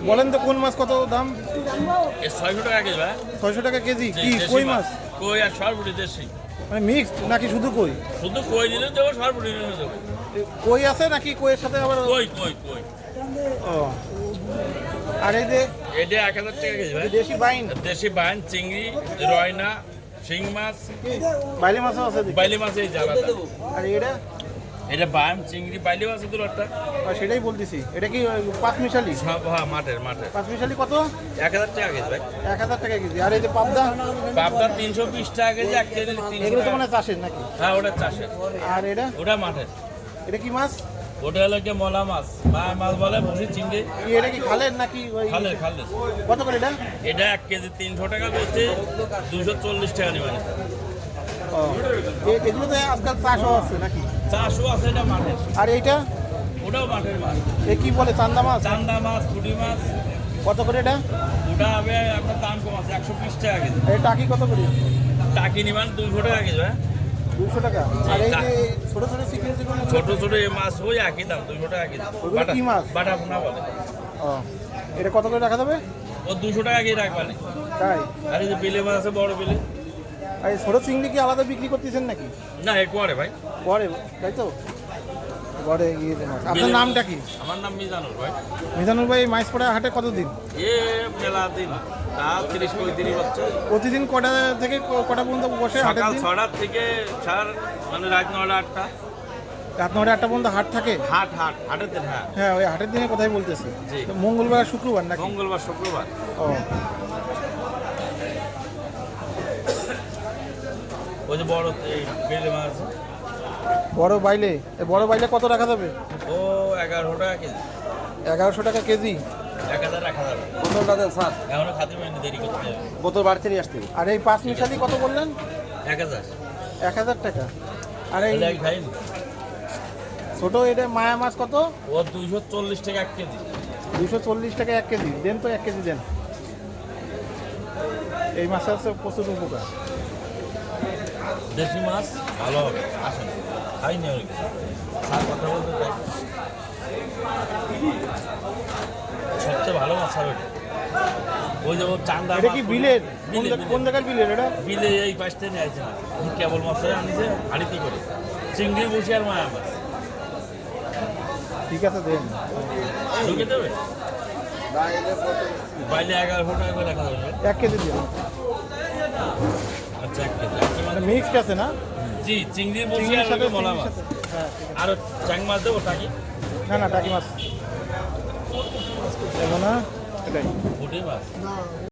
বলেন তো কোন মাছ কত দাম? 600 টাকা কেজি ভাই। 600 টাকা কেজি। কি কই মাছ? কই আর সরপুরি দেশি। মানে মিক্সড নাকি শুধু কই? শুধু কই দিলে দেবো, সরপুরি দিলে দেবো। কই আছে নাকি কইয়ের সাথে আবার? কই। ও, আর এই যে এটা 1000 টাকা কেজি ভাই। দেশি বাইন, দেশি বাইন, চিংড়ি, রয়না, শিং মাছ, বাইলি মাছও আছে দেখি। বাইলি মাছ এই জ্বালাটা। আর এটা বাইম, চিংড়ি, বাইলি মাছ তো একটা। সেটাই বলতেছি, এটা কি পাঁচ মিশালি? সব হ্যাঁ, মাঠের। পাঁচ মিশালি কত? 1000 টাকা কেজি ভাই। 1000 টাকা কেজি। আর এই যে পাবদা? পাবদা 320 টাকা কেজি, 1 কেজি 300 এগুলো তো টাকা। মানে চাষের নাকি? হ্যাঁ, ওটা চাষের। আর ওটা মাঠের। এটা কি মাছ? ওটা হলো কি মলা মাছ, মাছ বলে ভুসি চিংড়ি। এটা কি খালের নাকি? খালের। কত করে এটা? এটা 1 কেজি 300 টাকা বেচে 240 টাকা নেবেন। এগুলো তো আজকাল চাষও আছে নাকি? চাষও আছে, এটা মাঠের। আর এইটা? ওটাও মাঠের মাছ। এ কি বলে, চান্দা মাছ? চান্দা মাছ, পুঁটি মাছ। কত করে এটা? ওটা হবে আপনার দাম কম আছে, 120 টাকা কেজি। এই টাকি কত করে? টাকি নিবেন 200 টাকা কেজি ভাই। 200 টাকা। আর এই যে ছোট ছোট চিকেন ছোট এই মাছ ওই একই দাম, 200 টাকা কেজি। ওইগুলো কি মাছ? বাটা পোনা বলে। ও, এটা কত করে রাখা যাবে? ও 200 টাকা কেজি রাখবানি। তাই? আর এই যে বেলে মাছ আছে, বড় বেলে। আর এই ছোট চিংড়ি কি আলাদা বিক্রি করতেছেন নাকি? না, এ করে ভাই। পরে, তাই তো? পরে গিয়ে মাছ। আপনার নামটা কি? আমার নাম মিজানুর ভাই। মিজানুর ভাই, মাইসপাড়া হাটে কতদিন? মেলা দিন, তা 30-35 বছর। প্রতিদিন কটা থেকে কটা পর্যন্ত বসে হাটের সকাল দিন? 6টা থেকে মানে রাত 9টা-8টা। রাত 9টা-8টা পর্যন্ত হাট থাকে? হাটের দিন। হ্যাঁ, হ্যাঁ, ওই হাটের দিনে কোথায় বলতেছে? জি। মঙ্গলবার আর শুক্রবার নাকি? মঙ্গলবার, শুক্রবার। ও, ওই যে বড় এই বেলে মাছ, বড় বাইলে কত রাখা যাবে? ও 1100 টাকা কেজি। 1100 টাকা কেজি। 1000 রাখা যাবে। বোতলটা দেন স্যার, এখনো খাতে পারিনি, দেরি করতে হবে। বোতল বাড়িতে নিয়ে আসতে হবে। আর এই পাঁচ মিশালি কত বললেন? 1000। 1000 টাকা। আর এই তাহলে খাইনি। ছোট এটা মায়া মাছ কত? ও 240 টাকা 1 কেজি। 240 টাকা 1 কেজি। দেন তো 1 কেজি দেন। এই মাছ হচ্ছে প্রচুর উপকার। দেশি মাছ ভালো হবে, আসেন। খাইনি অনেক, স্যার কথা বলতে চাই। সবচেয়ে ভালো মাছ হবে এটা। ওই যে চান্দা এটা কি মাছ, বিলের? বিলে, কোন জায়গার বিলের এটা? বিলে এই পাশে নিয়ে আসছে না, কেবল মাছ আনিছে হাড়িতে করে। চিংড়ি, বসি আর মায়া মাছ। ঠিক আছে, দেন। ঢুকে দেবে বাইলে 1100 টাকা করে রাখা যাবে। 1 কেজি দিন। আচ্ছা, 1 কেজি। মানে মিক্সড আছে না? জি, চিংড়ির বসি চিংড়ির আর সাথে মলা মাছ। হ্যাঁ, ঠিক আছে। আর চ্যাং মাছ দেবো টাকি? না, টাকি মাছ দেবো না, এটাই। পুঁটি মাছ।